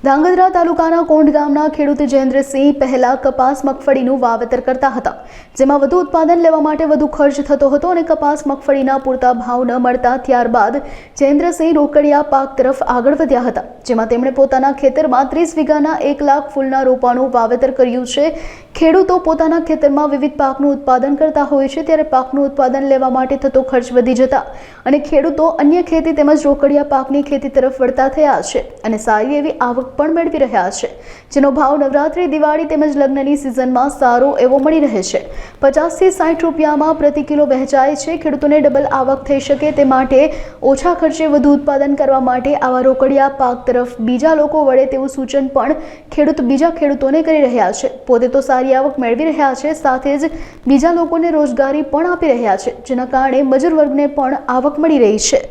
ધાંગધ્રા તાલુકાના કોંઢ ગામના ખેડૂત જયેન્દ્રસિંહ પહેલા કપાસ મગફળીનું વાવેતર કરતા હતા, જેમાં વધુ ઉત્પાદન લેવા માટે વધુ ખર્ચ થતો હતો અને કપાસ મગફળીના પૂરતા ભાવ ન મળતા ત્યારબાદ જયેન્દ્રસિંહ રોકડિયા પાક તરફ આગળ વધ્યા હતા, જેમાં તેમણે પોતાના ખેતરમાં 30 વીઘાના 1 લાખ ફૂલના રોપાનું વાવેતર કર્યું છે। ખેડૂતો પોતાના ખેતરમાં વિવિધ પાકનું ઉત્પાદન કરતા હોય છે, ત્યારે પાકનું ઉત્પાદન લેવા માટે થતો ખર્ચ વધી જતા અને ખેડૂતો અન્ય ખેતી તેમજ રોકડિયા પાકની ખેતી તરફ વળતા થયા છે અને સારી એવી આવક પણ મેળવી રહ્યા છે, જેનો ભાવ નવરાત્રી, દિવાળી તેમજ લગ્નની સિઝનમાં સારો એવો મળી રહે છે। 50 થી 60 રૂપિયામાં પ્રતિ કિલો વહેંચાય છે। ખેડૂતોને ડબલ આવક થઈ શકે તે માટે ઓછા ખર્ચે વધુ ઉત્પાદન કરવા માટે આવા રોકડિયા પાક તરફ બીજા લોકો વળે તેવું સૂચન પણ ખેડૂત બીજા ખેડૂતોને કરી રહ્યા છે। પોતે તો સારી આવક મેળવી રહ્યા છે, સાથે જ બીજા લોકોને રોજગારી પણ આપી રહ્યા છે, જેના કારણે મજૂર વર્ગને પણ આવક મળી રહી છે।